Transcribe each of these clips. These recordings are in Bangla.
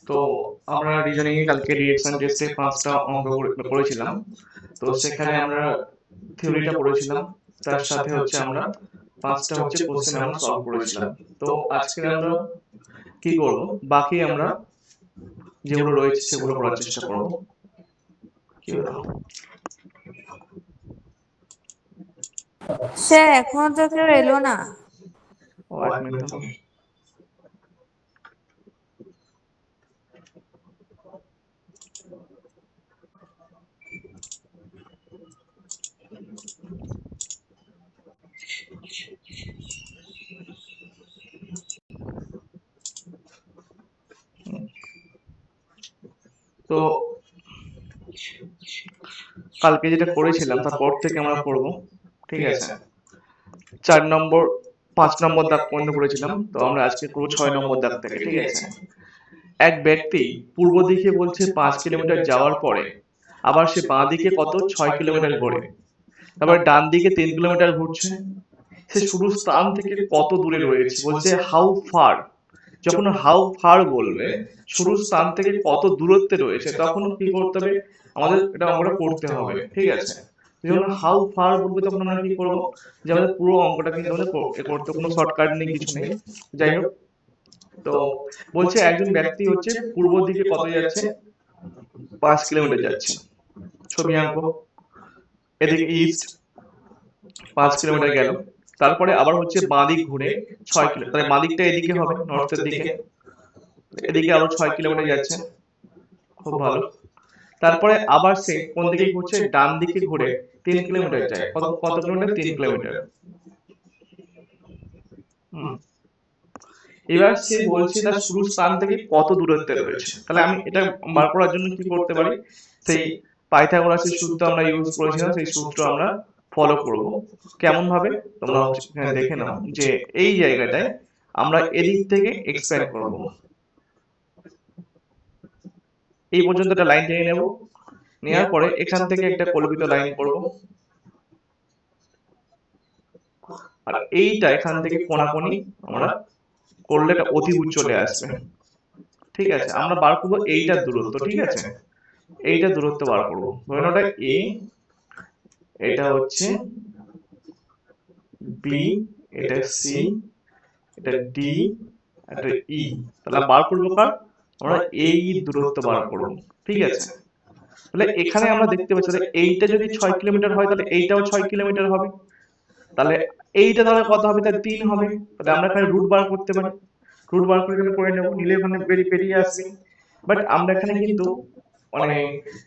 তো আমরা রিজনিং এ কালকে রিঅ্যাকশন টেস্টে 5টা অঙ্ক করেছিলাম। তো সেখানে আমরা থিওরিটা পড়েছিলাম, তার সাথে হচ্ছে আমরা 5টা হচ্ছে কোশ্চেন আমরা সলভ করেছিলাম। তো আজকে আমরা কি করব, বাকি আমরা যেগুলো রয়েছে সেগুলো করার চেষ্টা করব। কি হলো? স্যার এখনো তো কেউ এলো না। ও এক মিনিট দাও। তো কালকে যেটা করেছিলাম তারপর থেকে আমরা করব, ঠিক আছে? 4 নম্বর 5 নম্বর দাগ পর্যন্ত করেছিলাম, তো আমরা আজকে করবো 6 নম্বর দাগ থেকে, ঠিক আছে? এক ব্যক্তি পূর্ব দিকে বলছে 5 কিলোমিটার যাওয়ার পরে আবার সে বাঁ দিকে কত 6 কিলোমিটার ঘোরে, তারপরে ডান দিকে 3 কিলোমিটার ঘুরছে। সে শুরু স্থান থেকে কত দূরে রয়েছে বলছে হাউ ফার। যখন হাউ ফার বলবে শুরু স্থান থেকে কত দূরত্বে রয়েছে, তখন কি করতে হবে, আমাদের এটা অঙ্কটা করতে হবে, ঠিক আছে? যখন হাউ ফার বলবে তখন আমরা কি করবো, যে আমাদের পুরো অঙ্কটা কিন্তু আমাদের করতে কোনো শর্টকাট নেই, কিছু নেই। যাই হোক, তো বলছে একজন ব্যক্তি হচ্ছে পূর্ব দিকে কত যাচ্ছে, 5 কিলোমিটার যাচ্ছে। ছবি আঁকবো। এদিকে ইস্ট 5 কিলোমিটার গেল, তারপরে আবার হচ্ছে বাঁ দিক ঘুরে 6 কিলোমিটার, তাহলে বাঁ দিকটা এদিকে হবে, নর্থের দিকে। এদিকে আবার 6 কিলোমিটার যাচ্ছে, খুব ভালো। তারপরে আবার সে কোন দিকে ঘুরছে, ডান দিকে ঘুরে 3 কিলোমিটার যায়। কত কত কিলোমিটার, 3 কিলোমিটার। এবার সে বলছে তার শুরু স্থান থেকে কত দূরত্বে রয়েছে। তাহলে আমি এটা বার করার জন্য কি করতে পারি, সেই পাইথাগোরাসের সূত্র আমরা ইউজ করেছিলাম, সেই সূত্র আমরা ফলো করব। কেমন ভাবে তোমরা এখানে দেখে নাও, যে এই জায়গাটায় আমরা এদিক থেকে এক্সপ্যান্ড করব। এই পর্যন্ত একটা লাইন টেনে নেব, নেওয়ার পরে এখান থেকে একটা কল্পিত লাইন করব, আর এইটা এখান থেকে কোণাকোণি আমরা করলে একটা অতিভুজ চলে আসবে, ঠিক আছে? আমরা বার করবো এইটার দূরত্ব, ঠিক আছে? এইটা দূরত্ব বার করবো, ধরে নাও এ, এটা হচ্ছে বি, এটা সি, এটা ডি, এটা ই। তাহলে বার করবো কার, আমরা এই দূরত্ব বার করবো, ঠিক আছে? তাহলে এখানে আমরা দেখতে পাচ্ছি, তাহলে এইটা যদি 6 কিলোমিটার হয় তাহলে এইটাও 6 কিলোমিটার হবে। তাহলে এইটা তাহলে কত হবে, তাহলে 3 হবে। তাহলে আমরা এখানে রুট বার করতে পারি, রুট বার করে নেবো, নিলে ওখানে বেরিয়ে আসবে। বাট আমরা এখানে কিন্তু মানে,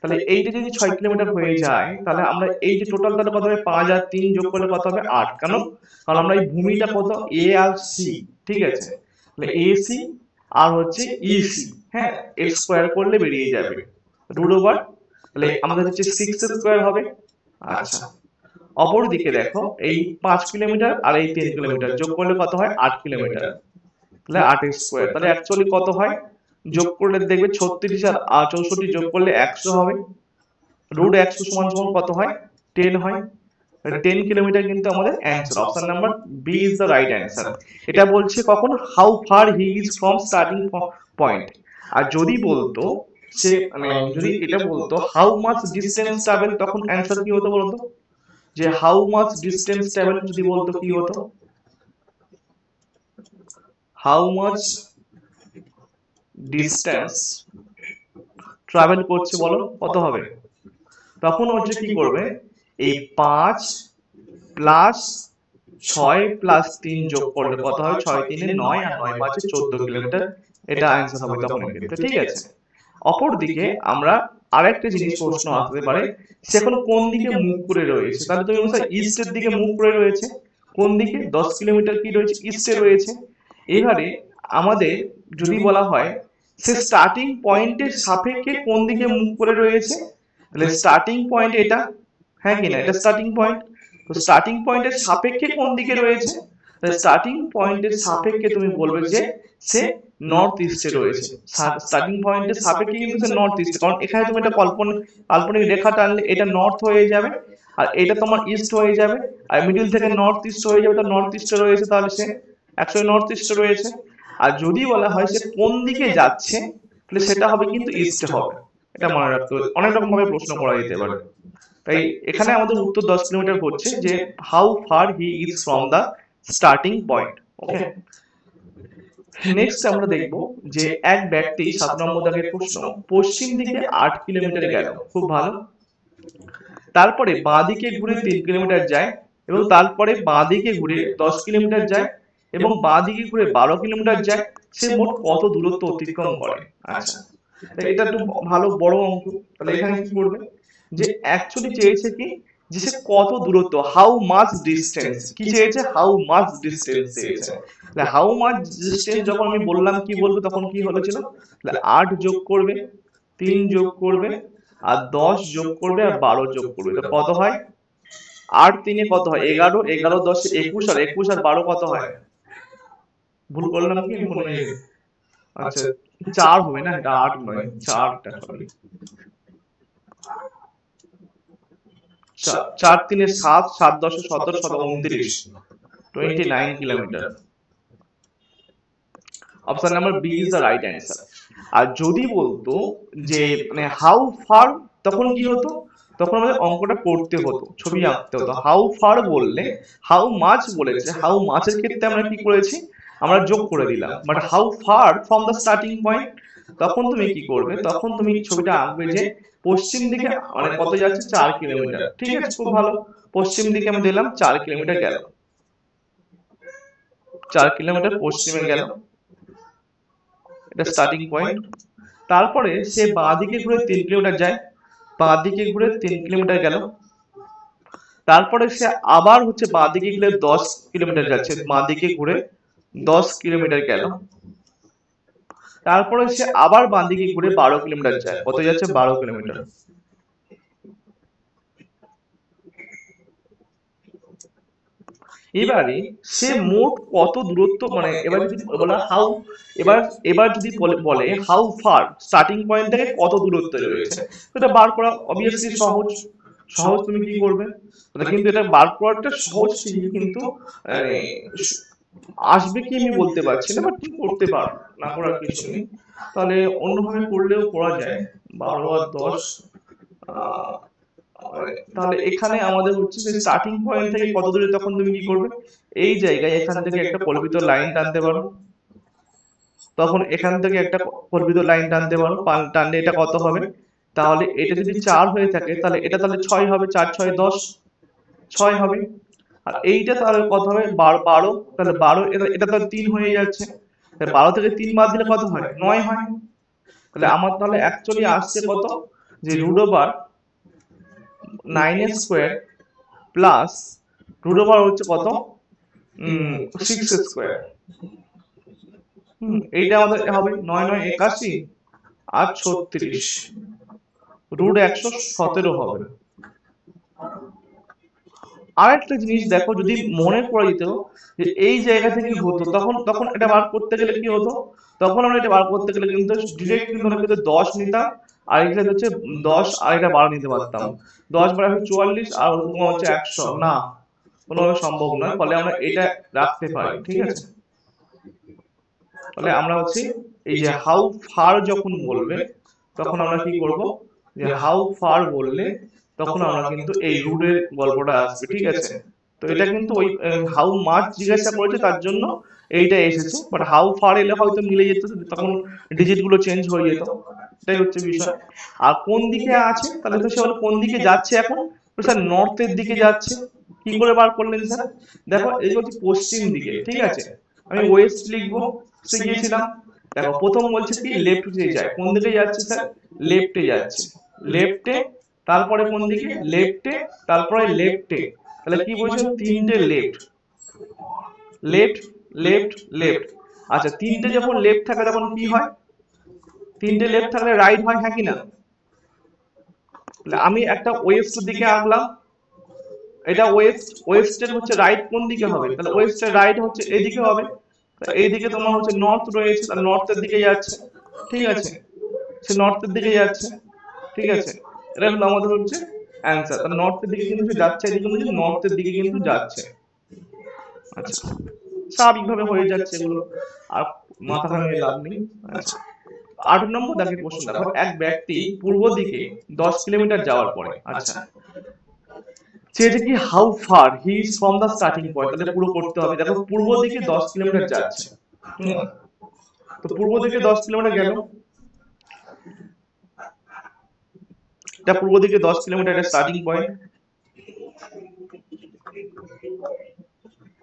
তাহলে এইটা যদি 6 কিলোমিটার হয়ে যায়, তাহলে আমরা এই যে টোটাল তাহলে কত হবে, 5 আর 3 যোগ করলে কত হবে, 8। কেন, কারণ আমরা এই ভূমিটা কত, এ আর সি, ঠিক আছে? তাহলে এ সি আর হচ্ছে ইসি, হ্যাঁ, এর স্কোয়ার করলে বেরিয়ে যাবে রুট ওভার, তাহলে আমাদের হচ্ছে 6 স্কোয়ার হবে। আচ্ছা, অপর দিকে দেখো, এই 5 কিলোমিটার আর এই 3 কিলোমিটার যোগ করলে কত হয়, 8 কিলোমিটার। তাহলে 8 স্কোয়ার, তাহলে অ্যাকচুয়ালি কত হয়, যোগ করলে দেখবে 36 আর 64 যোগ করলে 100 হবে। রুট 100 সমান সমান কত হয়, 10 হয়। 10 কিলোমিটার কিন্তু আমাদের answer, option number B is the right answer. এটা বলছে কখন, how far he is from starting point. আর যদি বলতো সে মানে যদি এটা বলতো হাউ মাচ ডিস্টেন্স ট্রাভেল, তখন অ্যান্সার কি হতো বলতো, যে হাউ মাচ ডিস্টেন্স ট্রাভেল যদি বলতো কি হতো, হাউ মাচ ডিস্টেন্স ট্রাভেল করছে বলো কত হবে। তখন হচ্ছে কি করবে, এই 5 প্লাস 6 প্লাস 3 যোগ করলে কত হবে, 6 3 9 আর 9 5 14 কিলোমিটার। এটা অ্যান্সার হবে তখন এর ক্ষেত্রে, ঠিক আছে? অপর দিকে আমরা আরেকটা জিনিস প্রশ্ন আসতে পারে, সে এখন কোন দিকে মুখ করে রয়েছে, তাহলে তুমি বলছো ইস্টের দিকে মুখ করে রয়েছে। কোন দিকে, 10 কিলোমিটার কি রয়েছে, ইস্টে রয়েছে। এবারে আমাদের যদি বলা হয় সে স্টার্টিং পয়েন্টের সাপেক্ষে কোন দিকে মুখ করে রয়েছে, তাহলে স্টার্টিং পয়েন্ট এটা, হ্যাঁ কি না, এটা স্টার্টিং পয়েন্ট। তো স্টার্টিং পয়েন্টের সাপেক্ষে কোন দিকে রয়েছে, স্টার্টিং পয়েন্টের সাপেক্ষে তুমি বলবে যে সে নর্থ ইস্টে রয়েছে। স্টার্টিং পয়েন্টের সাপেক্ষে কিন্তু সে নর্থ ইস্টে, কারণ এখানে তুমি একটা কাল্পনিক রেখা টানলে এটা নর্থ হয়ে যাবে আর এটা তোমার ইস্ট হয়ে যাবে, আর মিডিল থেকে নর্থ ইস্ট হয়ে যাবে, তো নর্থ ইস্টে রয়েছে, তাহলে সে অ্যাকচুয়ালি নর্থ ইস্টে রয়েছে। আর যদি বলা হয় সে কোন দিকে যাচ্ছে, তাহলে সেটা হবে কিন্তু ইস্টে হবে। এটা মনে রাখতে হবে, অনেক রকম ভাবে প্রশ্ন করা যেতে পারে। তাই এখানে আমাদের উত্তর 10 কিলোমিটার হচ্ছে যে how far he is from the starting point. Okay, next আমরা দেখব যে এক ব্যক্তি 7 নম্বর দাগের প্রশ্ন, পশ্চিম দিকে 8 কিলোমিটার গেল, খুব ভালো। তারপরে বাঁ দিকে ঘুরে 3 কিলোমিটার যায় এবং তারপরে বাঁ দিকে ঘুরে 10 কিলোমিটার যায় এবং বাঁ দিকে ঘুরে 12 কিলোমিটার যায়, সে মোট কত দূরত্ব অতিক্রম করে? আচ্ছা, তাই এটা একটু ভালো বড় অঙ্ক। তাহলে এখানে কি করবে, যে অ্যাকচুয়ালি চেয়েছে কি, যে সে কত দূরত্ব, হাউ মাচ ডিস্টেন্স, কি চেয়েছে, হাউ মাচ ডিস্টেন্স চেয়েছে। তাহলে হাউ মাচ ডিস্টেন্স যখন আমি বললাম কি বলবো, তখন কি হয়েছিল, তাহলে 8 যোগ করবে, 3 যোগ করবে, আর 10 যোগ করবে, আর 12 যোগ করবে, তো কত হয়, 8 3 কত হয় 11, 11 10 21, আর 21 আর 12 কত হয়, ভুল করলাম কি আমি কোনো আচ্ছা 4 হবে না, এটা 8 নয়, 4টা sorry, 4 3 7, 7 10 17 17 29, 29 kilometre. Option number B is the right answer. আর যদি বলতো যে মানে হাউ ফার, তখন কি হতো, তখন আমাদের অঙ্কটা করতে হতো, ছবি আঁকতে হতো। হাউ ফার বললে, হাউ মাচ বলেছে, হাউ মাচের ক্ষেত্রে আমরা কি করেছি, আমরা যোগ করে দিলাম। But how far from the starting point, তখন তুমি কি করবে, তখন তুমি ছবিটা আঁকবে যে পশ্চিম দিকে মানে কত যাচ্ছে, 4 কিলোমিটার। ঠিক আছে, খুব ভালো। পশ্চিম দিকে আমি দিলাম 4 কিলোমিটার গেল, 4 কিলোমিটার পশ্চিমে গেল, এটা স্টার্টিং পয়েন্ট। তারপরে সে বাঁ দিকে ঘুরে 3 কিলোমিটার যায়, বাঁ দিকে ঘুরে 3 কিলোমিটার গেল। তারপরে সে আবার হচ্ছে বাঁ দিকে ঘুরে 10 কিলোমিটার যাচ্ছে, বাঁ দিকে ঘুরে 10 কিলোমিটার গেল। তারপরে সে আবার বাঁ দিকে ঘুরে 12 কিলোমিটার যায়, কত যাচ্ছে, 12 কিলোমিটার। এবারে সে মোট কত দূরত্ব, মানে এবার যদি বলা হাউ, এবার এবার যদি বলে হাউ ফার, স্টার্টিং পয়েন্ট থেকে কত দূরত্বে রয়েছে, এটা বার করা অবভিয়াসলি সহজ। সহজ তুমি কি করবে, কিন্তু এটা বার করাটা সহজ ঠিকই, কিন্তু আসবে কি আমি বলতে পারছি না, বাট তুমি করতে পারো, না করার কিছু নেই। তাহলে অন্যভাবে করলেও করা যায়, 12 আর 10, তাহলে এখানে আমাদের হচ্ছে যে স্টার্টিং পয়েন্ট থেকে কত দূরে, তখন তুমি কি করবে, এই জায়গায় এখান থেকে একটা কল্পিত লাইন টানতে পারো, তখন এখান থেকে একটা কল্পিত লাইন টানতে পারো, টানলে এটা কত হবে, তাহলে এটা যদি 4 হয়ে থাকে, তাহলে এটা তাহলে 6 হবে, 4 6 10, 6 হবে। আর এইটা তাহলে কত হবে, 12, তাহলে 12, এটা তাহলে 3 হয়ে যাচ্ছে, 12 থেকে 3 বাদ দিলে কত হয়, 9 হয়। তাহলে আমার তাহলে অ্যাকচুয়ালি আসছে কত, যে root over 9 square plus root over হচ্ছে কত, 6 স্কোয়ার। এইটা আমাদের হবে 9 9 81 আর 36, রুট 117 হবে। আরেকটা জিনিস দেখো, যদি মনে করে দিত যে এই জায়গা থেকে হতো, তখন তখন এটা বার করতে গেলে কি হতো, তখন আমরা এটা বার করতে গেলে কিন্তু ডিরেক্ট কিন্তু আমরা কিন্তু 10 নিতাম, আর এটা হচ্ছে 10 আর এটা 12 নিতে পারতাম। 10 12 44 আর তোমার হচ্ছে 100, না কোনোভাবে সম্ভব নয়, ফলে আমরা এটা রাখতে পারি। ঠিক আছে, তাহলে আমরা হচ্ছে এই যে হাউ ফার যখন বলবে, তখন আমরা কি করব, যে হাউ ফার বললে তখন আমরা কিন্তু এই রুটের গল্পটা আসবে। ঠিক আছে, তো এটা কিন্তু ওই হাউ মাচ জিজ্ঞাসা করেছে তার জন্য এইটা এসেছে, বাট হাউ ফার এলে হয়তো মিলে যেত, তখন ডিজিট গুলো চেঞ্জ হয়ে যেত, এটাই হচ্ছে বিষয়। আর কোন দিকে আছে, তাহলে তো সে হলো কোন দিকে যাচ্ছে এখন, স্যার নর্থের দিকে যাচ্ছে। কি করে বার করলেন স্যার, দেখো এই হচ্ছে পশ্চিম দিকে, ঠিক আছে, আমি ওয়েস্ট লিখবো, গিয়েছিলাম। দেখো প্রথম বলছে কি লেফট দিয়ে যায়, কোন দিকে যাচ্ছে স্যার, লেফটে যাচ্ছে, লেফটে, তারপরে কোন দিকে, লেফটে, তারপরে লেফটে, তাহলে কি বলছে, 3টে লেফট, লেফট লেফট লেফট। আচ্ছা 3টে যখন লেফট থাকে তখন কি হয়, 3টে লেফট থাকলে রাইট হয়, হ্যাঁ কি না। আমি একটা ওয়েস্ট দিকে আঁকলাম, এটা ওয়েস্ট, ওয়েস্টের হচ্ছে রাইট কোন দিকে হবে, তাহলে ওয়েস্টের রাইট হচ্ছে এইদিকে হবে। এইদিকে তোমার হচ্ছে নর্থ রয়েছে, তাহলে নর্থের দিকে যাচ্ছে, ঠিক আছে, সে নর্থের দিকে যাচ্ছে, ঠিক আছে। এটা হলো আমাদের হচ্ছে অ্যান্সার। তাহলে নর্থের দিকে কিন্তু সে যাচ্ছে, এদিকে কিন্তু নর্থের দিকে কিন্তু যাচ্ছে। আচ্ছা, স্বাভাবিকভাবে হয়ে যাচ্ছে এগুলো, আর মাথা ঘামিয়ে লাভ নেই। আচ্ছা, 8 নম্বর দাগের প্রশ্ন দেখো, এক ব্যক্তি পূর্ব দিকে 10 কিলোমিটার যাওয়ার পরে, আচ্ছা, চেয়েছে কি how far he is from the starting point, তাহলে পুরো করতে হবে। দেখো পূর্ব দিকে 10 কিলোমিটার যাচ্ছে, তো পূর্ব দিকে 10 কিলোমিটার গেল, এটা পূর্ব দিকে 10 কিলোমিটার, এটা স্টার্টিং পয়েন্ট।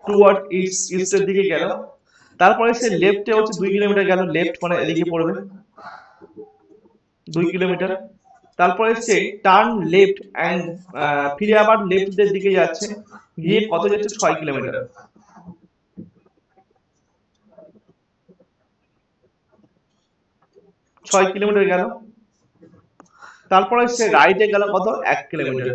টুয়ার্ড ইস্টের দিকে গেল, তারপরে সে লেফটে হচ্ছে 2 কিলোমিটার গেল, লেফট মানে এদিকে পড়বে 2 কিলোমিটার। তারপরে সে টার্ন লেফট অ্যান্ড ফিরে আবার লেফটের দিকে যাচ্ছে, গিয়ে কত যাচ্ছে 6 কিলোমিটার। 6 কিলোমিটার গেল, তারপরে সে রাইটে গেল কত 1 কিলোমিটার,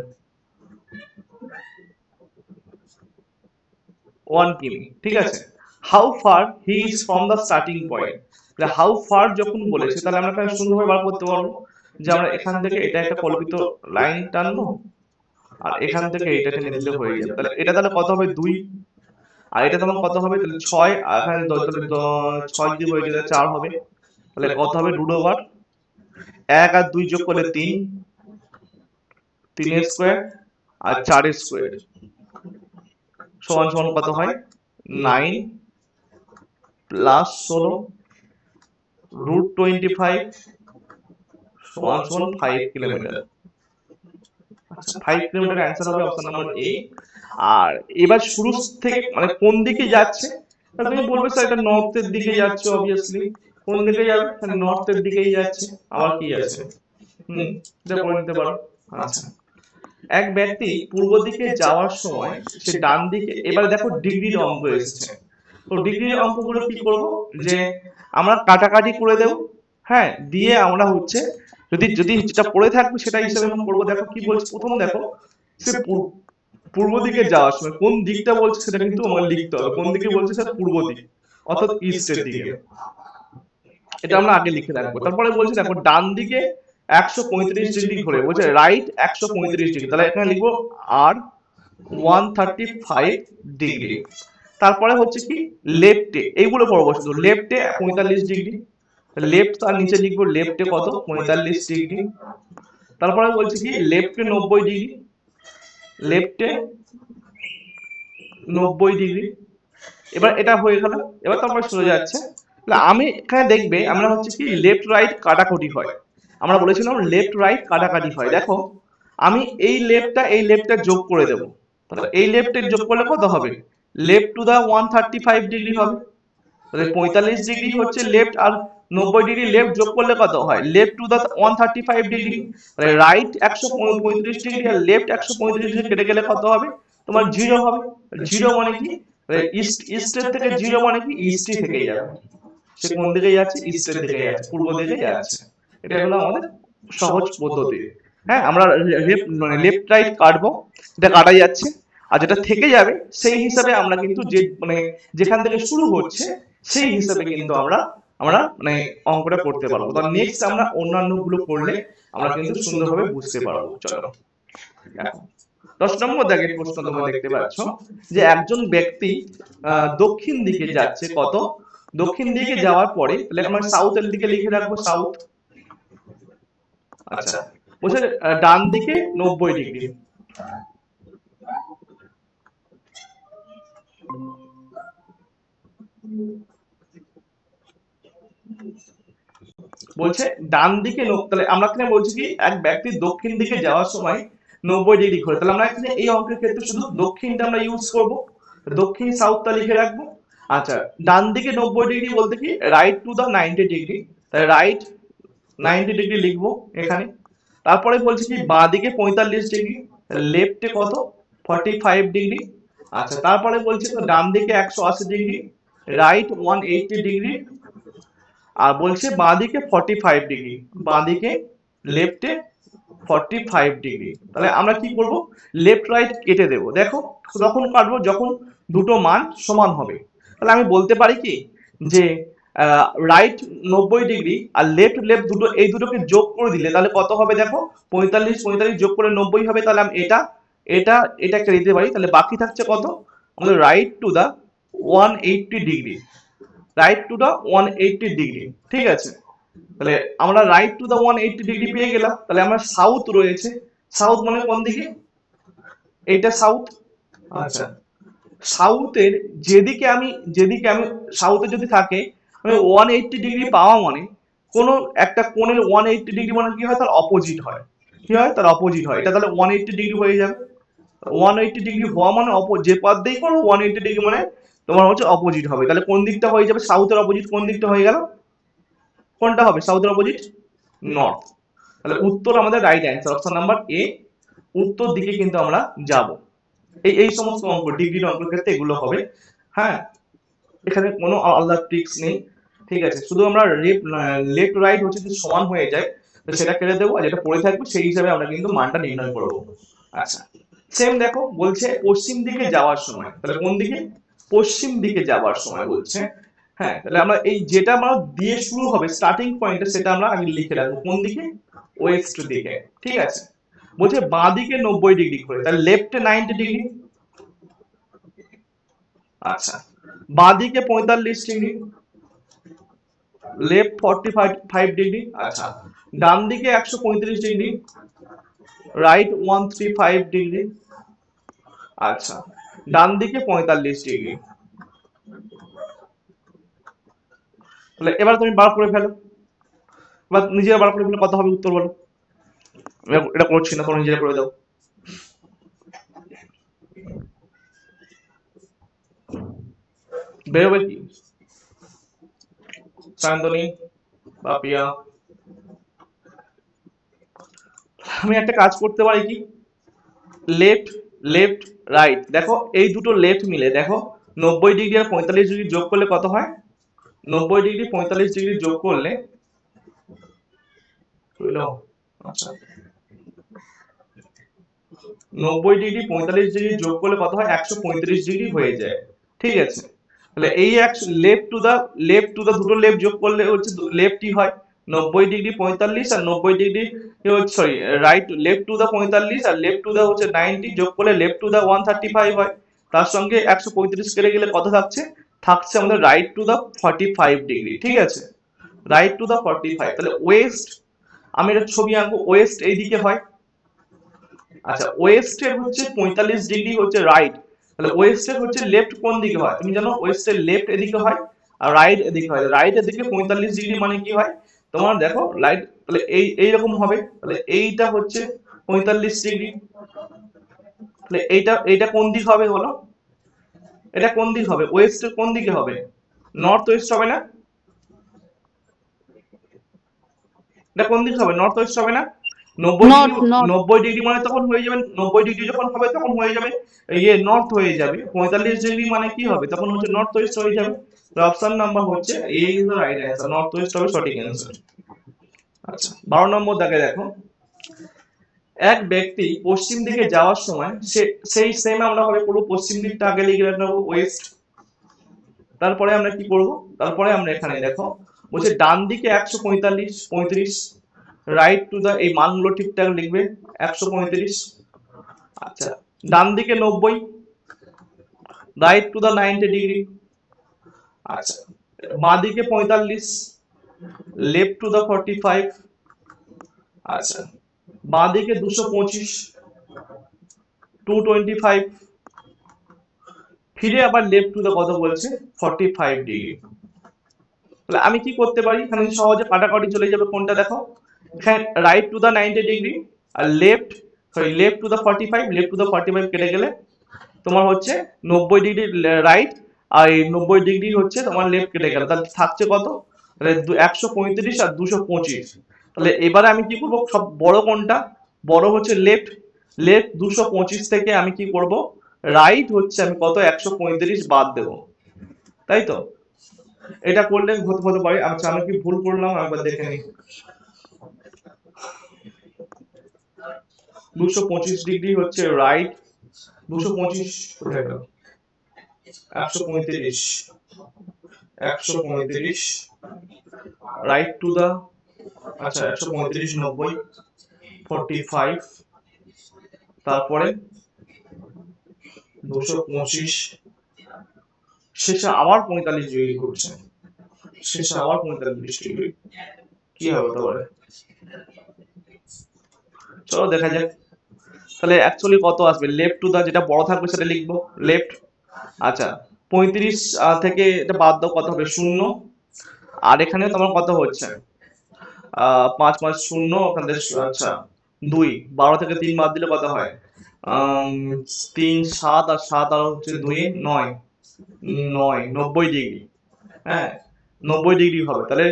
1 কিমি, ঠিক আছে। How far he is from the starting point, how far যখন বলেছে তাহলে আমরা এখানে সুন্দরভাবে বার করতে পারবো যে আমরা এখান থেকে এটা একটা কল্পিত লাইন টানবো, আর এখান থেকে এটা টেনে দিলে হয়ে যাবে। তাহলে এটা তাহলে কত হবে 2, আর এটা তখন কত হবে, তাহলে 6, আর এখানে 6 যদি হয়ে যায় 4 হবে, তাহলে কত হবে √1 আর 2 যোগ করলে 3, 3 স্কোয়ার আর 4 স্কোয়ার সমান সমান কত হয় 9 প্লাস 16 √25 সমান সমান 5 কিলোমিটার। আচ্ছা, 5 কিলোমিটার অ্যান্সার হবে অপশন নাম্বার এ। আর এবার শুরু থেকে মানে কোন দিকে যাচ্ছে, তাহলে তুমি বলবে স্যার এটা নর্থের দিকে যাচ্ছে, অবভিয়াসলি কোন দিকে যাবে, তাহলে নর্থের দিকেই যাচ্ছে, আবার কি আছে, এটা করে নিতে পারো। আচ্ছা, এক ব্যক্তি পূর্ব দিকে যাওয়ার সময় সে ডান দিকে, এবারে দেখো ডিগ্রির অঙ্ক এসেছে, তো ডিগ্রির অঙ্কগুলো কি করব, যে আমরা কাটাকাটি করে দেব, হ্যাঁ, দিয়ে আমরা হচ্ছে যদি যদি যেটা পড়ে থাকবে সেটা হিসাবে আমরা করবো। দেখো কি বলছে, প্রথম দেখো সে পূর্ব দিকে যাওয়ার সময় কোন দিকটা বলছে সেটা কিন্তু আমাকে লিখতে হবে, কোন দিকে বলছে স্যার পূর্ব দিক অর্থাৎ ইস্টের দিকে, এটা আমরা আগে লিখে রাখবো। তারপরে বলছে দেখো ডান দিকে 135 ডিগ্রি ঘুরে, বলছে রাইট 135 ডিগ্রি, তাহলে এখানে লিখবো আর 135 ডিগ্রি। তারপরে হচ্ছে কি লেফটে, এইগুলো পড়বো শুধু, লেফটে 45 ডিগ্রি, লেফট তার নিচে লিখবো লেফটে কত 45 ডিগ্রি। তারপরে বলছে কি লেফটে 90 ডিগ্রি, লেফটে 90 ডিগ্রি। এবার এটা হয়ে গেল, এবার তারপরে চলে যাচ্ছে। আমি এখানে দেখবে আমরা হচ্ছে কি লেফট রাইট কাটাকুটি হয়, আমরা বলেছিলাম লেফট রাইট কাটাকাটি হয়। দেখো আমি এই লেফটটা যোগ করে দেবো, তাহলে এই লেফটের যোগ করলে কত হবে, লেফট টু দা 135 ডিগ্রি হবে, তাহলে 45 ডিগ্রি হচ্ছে লেফট, আর 90 ডিগ্রি লেফট যোগ করলে কত হয়, লেফট টু দা 135 ডিগ্রি, তাহলে রাইট 135 ডিগ্রি আর লেফট 135 ডিগ্রি কেটে গেলে কত হবে তোমার 0 হবে। 0 মানে কি, ইস্টের থেকে 0 মানে কি ইস্টই থেকে যাবে, সে কোন দিকে যাচ্ছে ইস্টের দিকে যাচ্ছে, পূর্ব দিকে যাচ্ছে। এটা হলো আমাদের সহজ পদ্ধতি। হ্যাঁ, আমরা লেফট রাইট কাটবো, এটা কাটা যাচ্ছে, আর যেটা থেকে যাবে সেই হিসাবে আমরা কিন্তু যে মানে যেখান থেকে শুরু হচ্ছে সেই হিসাবে কিন্তু আমরা আমরা মানে অঙ্কটা করতে পারবো। তো নেক্সট আমরা অন্যান্য গুলো করলে আমরা কিন্তু সুন্দরভাবে বুঝতে পারবো। চলো দেখো 10 নম্বর দাগের প্রশ্ন তোমরা দেখতে পাচ্ছ যে একজন ব্যক্তি দক্ষিণ দিকে যাচ্ছে, কত দক্ষিণ দিকে যাওয়ার পরে, তাহলে আমরা সাউথের দিকে লিখে রাখবো সাউথ। আচ্ছা, বলছে ডান দিকে 90 ডিগ্রি, বলছে ডান দিকে, তাহলে আমরা এখানে বলছি কি এক ব্যক্তি দক্ষিণ দিকে যাওয়ার সময় 90 ডিগ্রি ঘোরে, তাহলে আমরা এখানে এই অঙ্কের ক্ষেত্রে শুধু দক্ষিণটা আমরা ইউজ করব, দক্ষিণ সাউথটা লিখে রাখবো। আচ্ছা, ডান দিকে 90 ডিগ্রি বলতে কি রাইট টু দা 90 ডিগ্রি, তাহলে রাইট 90 ডিগ্রি লিখবো এখানে। তারপরে বলছে কি বাঁ দিকে 45 ডিগ্রি, লেফটে কত 45 ডিগ্রি। আচ্ছা, তারপরে বলছে তো ডান দিকে 180 ডিগ্রি, রাইট 180 ডিগ্রি, আর বলছে বাঁ দিকে 45 ডিগ্রি, বাঁ দিকে লেফটে 45 ডিগ্রি। তাহলে আমরা কি করব, লেফট রাইট কেটে দেব। দেখো তখন কাটবো যখন দুটো মান সমান হবে। তাহলে আমি বলতে পারি কি যে রাইট 90 ডিগ্রি আর লেফট লেফট দুটো, এই দুটোকে যোগ করে দিলে তাহলে কত হবে দেখো, 45 45 যোগ করে 90 হবে। তাহলে আমি এটা এটা এটা কেটে দিতে পারি। তাহলে বাকি থাকছে কত, আমাদের right to the 180 degree, right to the 180 degree. ঠিক আছে, তাহলে আমরা রাইট টু দা 180 ডিগ্রি পেয়ে গেলাম। তাহলে আমরা সাউথ রয়েছে, সাউথ মানে কোন দিকে, এইটা সাউথ। আচ্ছা, সাউথের যেদিকে আমি সাউথে যদি থাকে, আমি 180 ডিগ্রি পাওয়া মানে কোনো একটা কোণের 180 ডিগ্রি মানে কি হয়, তার অপোজিট হয়। কি হয়, তার অপোজিট হয়। এটা তাহলে 180 ডিগ্রি হয়ে যাবে। 180 ডিগ্রি হওয়া মানে যে পাত দিয়ে করো 180 ডিগ্রি মানে তোমার হচ্ছে অপোজিট হবে। তাহলে কোন দিকটা হয়ে যাবে, সাউথের অপোজিট কোন দিকটা হয়ে গেল, কোনটা হবে সাউথের অপোজিট, নর্থ। তাহলে উত্তর আমাদের right answer, option number A, উত্তর দিকে কিন্তু আমরা যাব। এই সমস্ত অঙ্ক, ডিগ্রির অঙ্কের ক্ষেত্রে এগুলো হবে। হ্যাঁ, এখানে কোনো আলাদা ট্রিক্স নেই। ঠিক আছে, শুধু আমরা লেফট রাইট হচ্ছে যদি সমান হয়ে যায় তো সেটা কেটে দেবো, আর যেটা পড়ে থাকবে সেই হিসাবে আমরা কিন্তু মানটা নির্ণয় করবো। আচ্ছা, সেম দেখো বলছে পশ্চিম দিকে যাওয়ার সময়, তাহলে কোন দিকে, পশ্চিম দিকে যাওয়ার সময় বলছে। হ্যাঁ, তাহলে আমরা এই যেটা আমরা দিয়ে শুরু হবে স্টার্টিং পয়েন্টে সেটা আমরা আগে লিখে রাখবো, কোন দিকে, ওয়েস্ট দিকে। ঠিক আছে, বলছে বাঁ দিকে 90 ডিগ্রি করে, তাহলে লেফটে 90 ডিগ্রি। আচ্ছা, বাঁ দিকে 45 ডিগ্রি, লেফট 45 ডিগ্রি। আচ্ছা, ডান দিকে 135 ডিগ্রি, রাইট 135 ডিগ্রি। আচ্ছা, ডান দিকে 45 ডিগ্রি। তাহলে এবার তুমি বার করে ফেলো, এবার নিজেরা বার করে ফেলো কত হবে উত্তর বলো। এটা করছি না, তোমরা নিজেরা করে দাও। বেরোবে কি সায়ন্তনী, বাপিয়া? আমি একটা কাজ করতে পারি কি, লেফট লেফট রাইট, দেখো এই দুটো লেফট মিলে দেখো 90 ডিগ্রি আর 45 ডিগ্রি যোগ করলে কত হয়, 90 ডিগ্রি 45 ডিগ্রি যোগ করলে, আচ্ছা 90 ডিগ্রি 45 ডিগ্রি যোগ করলে কত হয়, 135 ডিগ্রি হয়ে যায়। ঠিক আছে, তাহলে এই লেফট টু দা দুটো লেফট যোগ করলে হচ্ছে লেফটই হয়। 90 ডিগ্রি 45 আর 90 degree, sorry right, left to the 45 আর লেফট টু দা হচ্ছে 90 যোগ করলে লেফট টু দা 135 হয়। তার সঙ্গে 135 কেটে গেলে কত থাকছে, থাকছে আমাদের রাইট টু দা 45 ডিগ্রি। ঠিক আছে, রাইট টু দা 45। তাহলে ওয়েস্ট, আমি একটা ছবি আঁকবো, ওয়েস্ট এইদিকে হয়। আচ্ছা, ওয়েস্টের হচ্ছে 45 ডিগ্রি হচ্ছে রাইট, তাহলে ওয়েস্টের হচ্ছে লেফট কোন দিকে হয়, তুমি জানো ওয়েস্টের লেফট এদিকে হয় আর রাইট এদিকে হয়। রাইট এদিকে 45 ডিগ্রি মানে কি হয় তোমার, দেখো রাইট, তাহলে এইরকম হবে। তাহলে এইটা হচ্ছে 45 ডিগ্রি। তাহলে এইটা কোন দিক হবে বলো, এটা কোন দিক হবে, ওয়েস্টের কোন দিকে হবে, নর্থ ওয়েস্ট হবে না, এটা কোন দিক হবে, নর্থ ওয়েস্ট হবে না। 90 ডিগ্রি, নর্থ নর্থ 90 ডিগ্রি মানে তখন হয়ে যাবে, 90 ডিগ্রি যখন হবে তখন হয়ে যাবে ইয়ে নর্থ হয়ে যাবে। 45 ডিগ্রি মানে কি হবে, তখন হচ্ছে নর্থ ওয়েস্ট হয়ে যাবে। অপশন নাম্বার হচ্ছে A is the right answer, north west হবে সঠিক অ্যান্সার। আচ্ছা, 12 নম্বর দাগে দেখো, এক ব্যক্তি পশ্চিম দিকে যাওয়ার সময় সেই সেম আমরা হবে পুরো পশ্চিম দিকটা আগে লিখে রাখবো ওয়েস্ট। তারপরে আমরা কি করব, তারপরে আমরা এখানে দেখো বলছে ডান দিকে 145 35, রাইট টু দা, এই মানগুলো ঠিকঠাক লিখবে, 135। আচ্ছা, ডান দিকে 90, রাইট টু দা 90 ডিগ্রি। আচ্ছা, বাঁ দিকে 45, লেফট টু দা 45। আচ্ছা, বাঁ দিকে 225, 225, ফিরে আবার লেফট টু দা কত বলছে, 45 ডিগ্রি। তাহলে আমি কি করতে পারি, এখানে সহজে কাটাকাটি চলে যাবে, কোনটা দেখো, এখানে রাইট টু দা 90 ডিগ্রি আর left to the 45, left to the 45 কেটে গেলে তোমার হচ্ছে 90 ডিগ্রি রাইট আর এই 90 ডিগ্রি হচ্ছে তোমার লেফট কেটে গেল, তাহলে থাকছে কত, তাহলে 135 আর 225। তাহলে এবারে আমি কি করব, সব বড় কোনটা, বড় হচ্ছে লেফট, লেফট 225 থেকে আমি কি করব, রাইট হচ্ছে আমি কত 135 বাদ দেব, তাই তো। এটা করলে হতে পারে। আচ্ছা, আমি কি ভুল করলাম একবার দেখে নিই। 225 ডিগ্রি হচ্ছে রাইট, 225 কোথায় গেল, 135, 135 রাইট টু দা, আচ্ছা 135 90 45, তারপরে 225, শেষে আবার 45 ডিগ্রি ঘুরছে, শেষে আবার 45 ডিগ্রি, কি হবে তাহলে, চলো দেখা যাক। তাহলে অ্যাকচুয়ালি কত আসবে, লেফট টু দা যেটা বড় থাকবে সেটা লিখবো লেফট। আচ্ছা 35 থেকে এটা বাদ দাও, কত হবে 0, আর এখানে তোমার কত হচ্ছে 5 5 0, ওখান থেকে আচ্ছা 2, 12 থেকে 3 বাদ দিলে কত হয় 3 7, আর 7 আর হচ্ছে 2 9, 9 90 ডিগ্রি, হ্যাঁ 90 ডিগ্রি হবে। তাহলে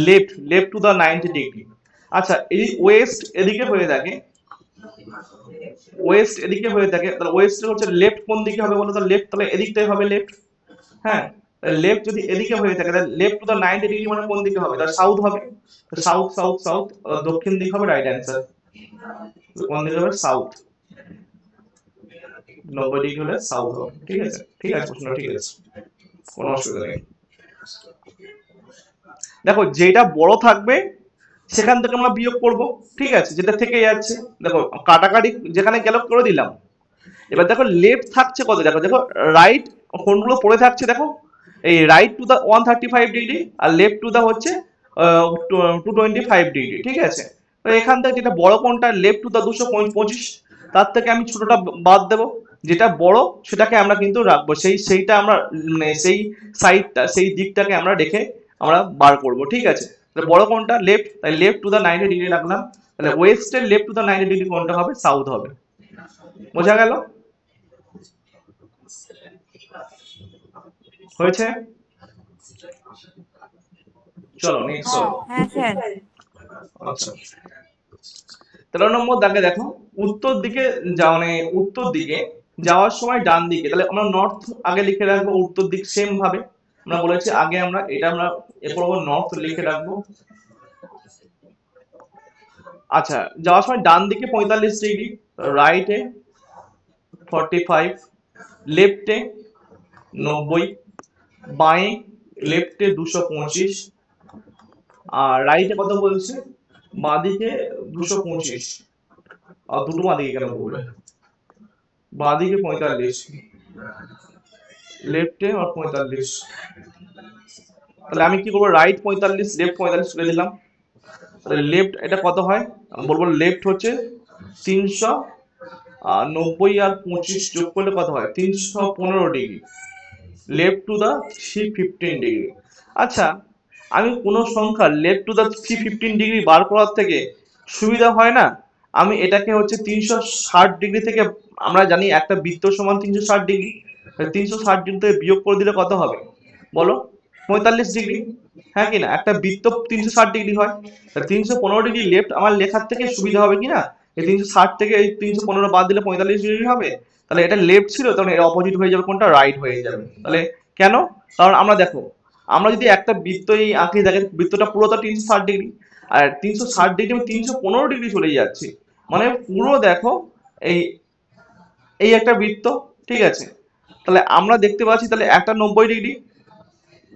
left, left to the 90 degree. আচ্ছা এই ওয়েস্ট এদিকে হয়ে থাকে, ওয়েস্ট এদিকে হয়ে থাকে, তাহলে ওয়েস্ট হচ্ছে লেফট কোন দিকে হবে বলো তো, লেফট তাহলে এদিকটাই হবে লেফট, হ্যাঁ লেফট যদি এদিকে হয়ে থাকে তাহলে লেফট টু দা 90 ডিগ্রি মানে কোন দিকে হবে, তাহলে সাউথ হবে, সাউথ সাউথ সাউথ, দক্ষিণ দিক হবে রাইট অ্যান্সার, কোন দিকে হবে সাউথ, 90 ডিগ্রি হলে সাউথ হবে, ঠিক আছে, ঠিক আছে প্রশ্ন ঠিক আছে, কোনো অসুবিধা নেই। দেখো যেটা বড় থাকবে সেখান থেকে আমরা বিয়োগ করব, ঠিক আছে, যেটা থেকে যাচ্ছে, দেখো কাটাকাটি যেখানে গেল করে দিলাম। এবার দেখো লেফট থাকছে কত, দেখো দেখো রাইট কোনগুলো পড়ে থাকছে, দেখো এই রাইট টু দা 135 ডিগ্রি আর লেফট টু দা হচ্ছে 225 ডিগ্রি, ঠিক আছে। তো এখান থেকে যেটা বড় কোনটা, লেফট টু দা 225, তার থেকে আমি ছোটটা বাদ দেবো, যেটা বড় সেটাকে আমরা কিন্তু রাখবো, সেইটা আমরা মানে সেই সাইডটা সেই দিকটাকে আমরা রেখে আমরা বার করব, ঠিক আছে। তাহলে বড় কোনটা লেফট, তাই লেফট টু দা 90 ডিগ্রি রাখলাম, তাহলে ওয়েস্টের লেফট টু দা 90 ডিগ্রি কোনটা হবে, সাউথ হবে, বোঝা গেল, হয়েছে। চলো নেক্সট সলভ। হ্যাঁ স্যার। আচ্ছা 13 নম্বর দাগে দেখো উত্তর দিকে মানে উত্তর দিকে যাওয়ার সময় ডান দিকে, তাহলে আমরা নর্থ আগে লিখে রাখবো, উত্তর দিক সেম ভাবে আমরা বলেছি আগে, আমরা এটা আমরা এরপর নর্থ লিখে রাখবো। আচ্ছা যাওয়ার সময় ডান দিকে 45 ডিগ্রি, রাইটে 45, লেফটে 90, বাঁয়ে লেফটে 225, আর রাইটে কত বলছে, বাঁদিকে 225, আর দুটো বাঁদিকে কেন বলবে, বাঁদিকে 45, লেফটে আর 45, তাহলে আমি কি করবো, রাইট 45 লেফট 45 করে দিলাম, তাহলে লেফট এটা কত হয় বলবো, লেফট হচ্ছে 390 আর 25 যোগ করলে কত হয় 315 degree, left to the 315 degree. আচ্ছা আমি কোনো সংখ্যা লেফট টু দা 315 ডিগ্রি বার করার থেকে সুবিধা হয় না, আমি এটাকে হচ্ছে 360 ডিগ্রি থেকে, আমরা জানি একটা বৃত্ত সমান 360 ডিগ্রি, 360 ডিগ্রি থেকে বিয়োগ করে দিলে কত হবে বলো, 45 ডিগ্রি, হ্যাঁ কি না, একটা বৃত্ত 360 ডিগ্রি হয়, 315 ডিগ্রি লেফট আমার লেখার থেকে সুবিধা হবে কি না, এই 360 থেকে এই 315 বাদ দিলে 45 ডিগ্রি হবে, তাহলে এটা লেফট ছিল, তখন এর অপোজিট হয়ে যাবে কোনটা, রাইট হয়ে যাবে। তাহলে কেন, কারণ আমরা দেখো আমরা যদি একটা বৃত্ত এই আঁকি দেখেন, বৃত্তটা পুরোটা 360 ডিগ্রি, আর 360 ডিগ্রি 315 ডিগ্রি চলে যাচ্ছে, মানে পুরো দেখো এই এই একটা বৃত্ত, ঠিক আছে। তাহলে আমরা দেখতে পাচ্ছি তাহলে একটা 90 ডিগ্রি,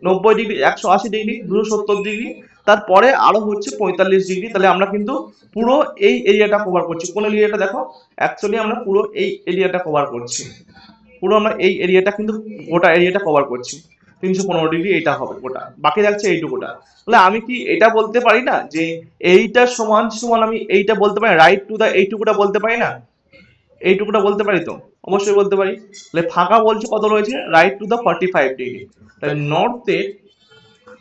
90 ডিগ্রি 180 ডিগ্রি 270 ডিগ্রি, তারপরে আরো হচ্ছে 45 ডিগ্রি, তাহলে আমরা কিন্তু পুরো এই এরিয়াটা কভার করছি, কোন এরিয়াটা দেখো, অ্যাকচুয়ালি আমরা পুরো এই এরিয়াটা কভার করছি, পুরো আমরা এই এরিয়াটা কিন্তু গোটা এরিয়াটা কভার করছি, 315 ডিগ্রি এটা হবে গোটা, বাকি থাকছে এইটুকুটা। তাহলে আমি কি এটা বলতে পারি না যে এইটা সমান সমান, আমি এইটা বলতে পারি রাইট টু দা এইটুকুটা বলতে পারি না, এইটুকুটা বলতে পারি তো, অবশ্যই বলতে পারি। তাহলে ফাঁকা বলছে কত রয়েছে, রাইট টু দা 45 ডিগ্রি, তাহলে নর্থের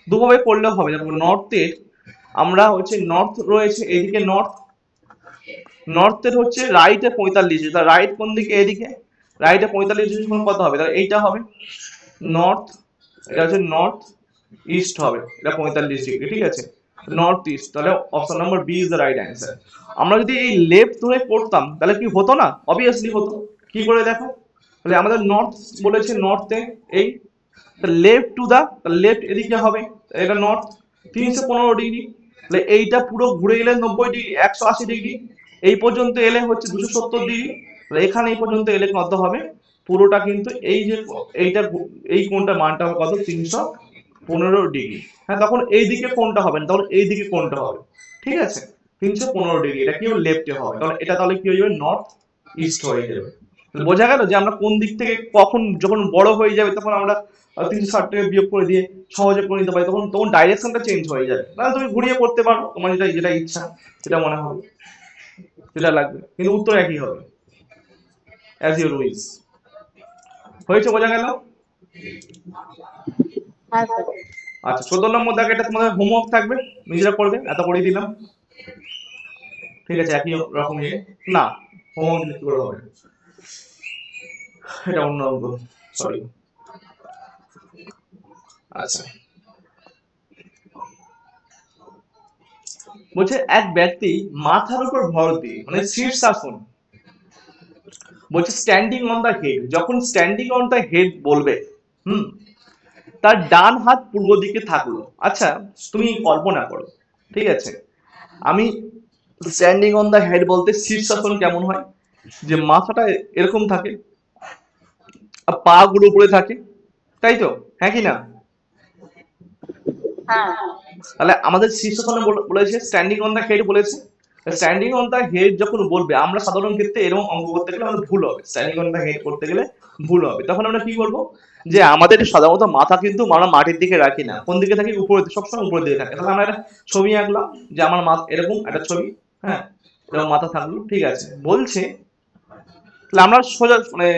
দুভাবে করলেও হবে, দেখো নর্থের আমরা হচ্ছে নর্থ রয়েছে এইদিকে, নর্থ নর্থের হচ্ছে রাইটে 45, তাহলে রাইট কোন দিকে, এদিকে রাইটে 45 ডিগ্রি সমান কত হবে, তাহলে এইটা হবে নর্থ, এটা হচ্ছে নর্থ ইস্ট হবে, এটা 45 ডিগ্রি, ঠিক আছে, নর্থ ইস্ট, তাহলে option number B is the right answer. আমরা যদি এই লেফট ধরে করতাম তাহলে কি হতো না, অবভিয়াসলি হতো, কি করে দেখো, তাহলে আমাদের নর্থ বলেছে, নর্থে এই লেফট টু দা, লেফট এদিকে হবে, এটা নর্থ 315 ডিগ্রি, তাহলে এইটা পুরো ঘুরে গেলে 90 ডিগ্রি 180 ডিগ্রি, এই পর্যন্ত এলে হচ্ছে 270 ডিগ্রি, এখানে এই পর্যন্ত এলে কত হবে, পুরোটা কিন্তু এই যে এইটা এই কোণটা মানটা হবে কত, 315 ডিগ্রি। হ্যাঁ, তখন এই দিকে কোণটা হবে না, তখন এই দিকে কোণটা হবে, ঠিক আছে, 315 ডিগ্রি, এটা কি লেফটে হবে, তাহলে এটা তাহলে কি হয়ে যাবে, নর্থ ইস্ট হয়ে যাবে। বোঝা গেল যে আমরা কোন দিক থেকে কখন যখন বড় হয়ে যাবে তখন আমরা 360 বিয়োগ করে দিয়ে সহজে করে নিতে পারি, তখন তখন ডাইরেকশনটা চেঞ্জ হয়ে যাবে, না তুমি ঘুরিয়ে পড়তে পারো, তোমার যেটা যেটা ইচ্ছা সেটা মনে হবে, যেটা লাগবে, কিন্তু উত্তর একই হবে, অ্যাজ ইউর উইশ। হয়েছে, বোঝা গেল? হ্যাঁ স্যার। আচ্ছা, 14 নম্বর দাগে এটা তোমাদের হোমওয়ার্ক থাকবে, নিজেরা করবে, এত করে দিলাম, ঠিক আছে, একই রকম ইয়ে না, হোমওয়ার্ক দিলে কি করে হবে, এটা অন্য অঙ্ক, সরি। আচ্ছা, বলছে এক ব্যক্তি মাথার উপর ভর দিয়ে, মানে শীর্ষাসন, বলছে স্ট্যান্ডিং অন দা হেড, যখন স্ট্যান্ডিং অন দা হেড বলবে, হুম, তার ডান হাত পূর্ব দিকে থাকলো। আচ্ছা, তুমি কল্পনা করো, ঠিক আছে, আমি স্ট্যান্ডিং অন দা হেড বলতে শীর্ষাসন কেমন হয়, যে মাথাটা এরকম থাকে আর পা গুলো উপরে থাকে, তাই তো, হ্যাঁ কি না? হ্যাঁ। তাহলে আমাদের শীর্ষাসনে বলেছে স্ট্যান্ডিং অন দা হেড বলেছে, স্ট্যান্ডিং অন দা হেড যখন বলবে, আমরা সাধারণ ক্ষেত্রে এরকম অঙ্ক করতে গেলে আমাদের ভুল হবে, স্ট্যান্ডিং অন দা হেড করতে গেলে ভুল হবে, তখন আমরা কি করব, যে আমাদের সাধারণত মাথা কিন্তু আমরা মাটির দিকে রাখি না, কোন দিকে থাকি, উপরে, সবসময় উপরের দিকে থাকে, তাহলে আমরা একটা ছবি আঁকলাম যে আমার মাথা এরকম একটা ছবি, হ্যাঁ, এরকম মাথা থাকলো, ঠিক আছে, বলছে তাহলে আমরা সোজা মানে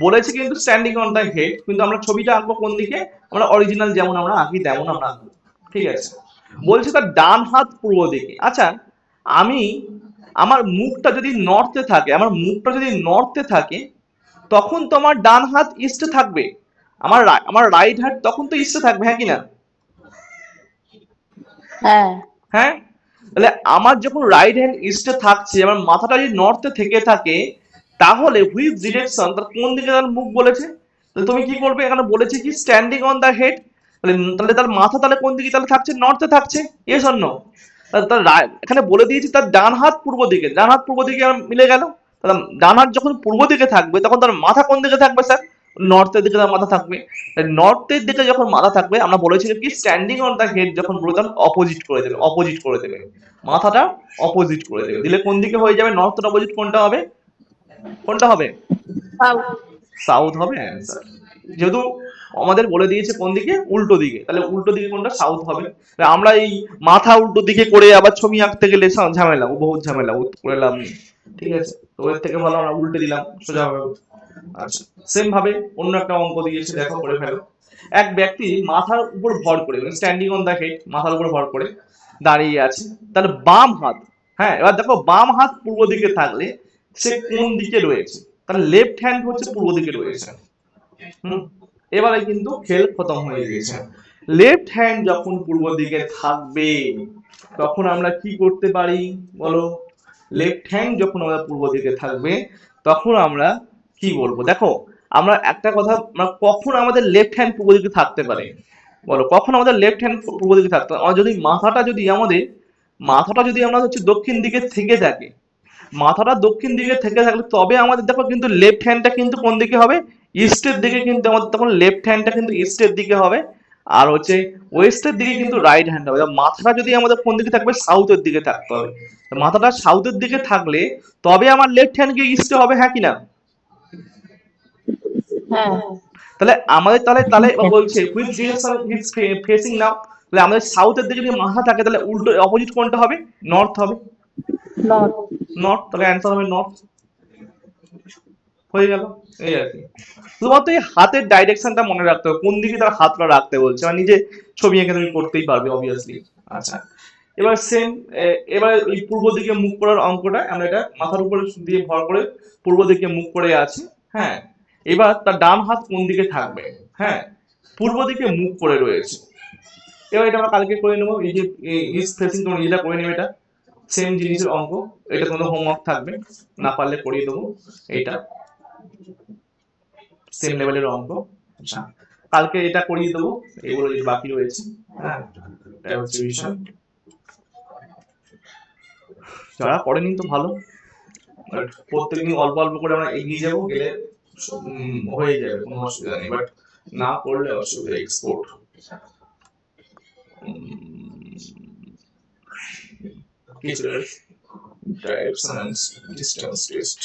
বলেছে কিন্তু স্ট্যান্ডিং অন দা হেড, কিন্তু আমরা ছবিটা আঁকবো কোন দিকে, আমরা অরিজিনাল যেমন আমরা আঁকি তেমন আমরা আঁকবো, ঠিক আছে, বলছে তার ডান হাত পূর্ব দিকে। আচ্ছা, আমি আমার মুখটা যদি নর্থে থাকে, আমার মুখটা যদি নর্থে থাকে, তখন তো আমার ডান হাত ইস্টে থাকবে, আমার রাইট হাত তখন তো ইস্টে থাকবে, হ্যাঁ কি না? হ্যাঁ। হ্যাঁ, তাহলে আমার যখন রাইট হ্যান্ড ইস্টে থাকছে, আমার মাথাটা যদি নর্থে থেকে থাকে, তাহলে হুইচ ডিরেকশন, তার কোন দিকে তার মুখ বলেছে, তাহলে তুমি কি করবে, এখানে বলেছে কি স্ট্যান্ডিং অন দা হেড, তাহলে তাহলে তার মাথা তাহলে কোন দিকে তাহলে থাকছে, নর্থে থাকছে, ইয়েস অর নো? এখানে বলে দিয়েছি তার ডান হাত পূর্ব দিকে, ডান হাত পূর্ব দিকে মিলে গেল, তাহলে ডান হাত যখন পূর্ব দিকে থাকবে তখন তার মাথা কোন দিকে থাকবে স্যার, নর্থের দিকে তার মাথা থাকবে, নর্থের দিকে যখন মাথা থাকবে, আমরা বলেছিলাম কি স্ট্যান্ডিং অন দা হেড যখন বলে তখন অপোজিট করে দেবে, অপোজিট করে দেবে, মাথাটা অপোজিট করে দেবে, দিলে কোন দিকে হয়ে যাবে, নর্থ অপোজিট কোনটা হবে, কোনটা হবে, সাউথ হবে অ্যান্সার, যেহেতু আমাদের বলে দিয়েছে কোন দিকে, উল্টো দিকে, তাহলে উল্টো দিকে কোনটা, সাউথ হবে। আমরা এই মাথা উল্টো দিকে করে আবার ছবি আঁকতে গেলে ঝামেলা, বহুত ঝামেলা, করে লাভ নেই, ঠিক আছে, তো এর থেকে ভালো আমরা উল্টে দিলাম, সোজা হবে। আচ্ছা, সেম ভাবে অন্য একটা অঙ্ক দিয়েছে, দেখো করে ফেলো। এক ব্যক্তি মাথার উপর ভর করে, স্ট্যান্ডিং অন দা হেড, মাথার উপর ভর করে দাঁড়িয়ে আছে, তার বাম হাত, হ্যাঁ, এবার দেখো বাম হাত পূর্ব দিকে থাকলে সে কোন দিকে রয়েছে, তার লেফট হ্যান্ড হচ্ছে পূর্ব দিকে রয়েছে, হুম, এবারে কিন্তু খেল খতম হয়ে গেছে, লেফট হ্যান্ড যখন পূর্ব দিকে থাকবে তখন আমরা কি করতে পারি বলো, লেফট হ্যান্ড যখন আমাদের পূর্ব দিকে থাকবে তখন আমরা কি বলবো, দেখো আমরা একটা কথা, কখন আমাদের লেফট হ্যান্ড পূর্ব দিকে থাকতে পারে বলো, কখন আমাদের লেফট হ্যান্ড পূর্ব দিকে থাকতে পারে, যদি মাথাটা যদি আমরা হচ্ছে দক্ষিণ দিকে থেকে থাকে, মাথাটা দক্ষিণ দিকে থেকে থাকলে তবে আমাদের দেখো কিন্তু লেফট হ্যান্ডটা কিন্তু কোন দিকে হবে, ইস্টের দিকে, কিন্তু আমাদের তখন লেফট হ্যান্ডটা কিন্তু ইস্টের দিকে হবে, আর হচ্ছে ওয়েস্টের দিকে কিন্তু রাইট হ্যান্ড হবে, মাথাটা যদি আমাদের কোন দিকে থাকবে, সাউথের দিকে থাকতে হবে, মাথাটা সাউথের দিকে থাকলে তবে আমার লেফট হ্যান্ড গিয়ে ইস্টে হবে, হ্যাঁ কিনা? হ্যাঁ। তাহলে আমাদের তাহলে তাহলে বলছে হুইচ ডিরেকশন ইজ ফেসিং নাও, তাহলে আমাদের সাউথের দিকে যদি মাথা থাকে তাহলে উল্টো অপোজিট কোনটা হবে, নর্থ হবে, নর্থ। নর্থ, তাহলে অ্যান্সার হবে নর্থ, হয়ে গেল, এই আর কি, শুধুমাত্র এই হাতের ডাইরেকশনটা মনে রাখতে হবে, কোন দিকে তার হাতটা রাখতে বলছে, মানে নিজে ছবি এঁকে তুমি করতেই পারবে অবভিয়াসলি। আচ্ছা, এবার সেম, এবার এই পূর্ব দিকে মুখ করার অঙ্কটা, আমরা এটা মাথার উপরে দিয়ে ভর করে পূর্ব দিকে মুখ করে আছি, হ্যাঁ, এবার তার ডান হাত কোন দিকে থাকবে, হ্যাঁ, পূর্ব দিকে মুখ করে রয়েছে, এবার এটা আমরা কালকে করে নেবো, এই যে ইজ ফেসিং, তোমরা নিজেরা করে নেবে, এটা সেম জিনিসের অঙ্ক, এটা তোমাদের হোমওয়ার্ক থাকবে, না পারলে করিয়ে দেবো, এইটা সেম লেভেলের অঙ্ক। আচ্ছা, কালকে এটা করিয়ে দেবো, এগুলো যে বাকি রয়েছে, হ্যাঁ, এটা হচ্ছে বিষয়, যারা করেনি তো ভালো, বাট প্রত্যেকদিন অল্প অল্প করে আমরা এগিয়ে যাবো, গেলে হয়ে যাবে, কোনো অসুবিধা নেই। বাট না করলে অসুবিধা। এক্সপোর্ট কিছু direction and distance test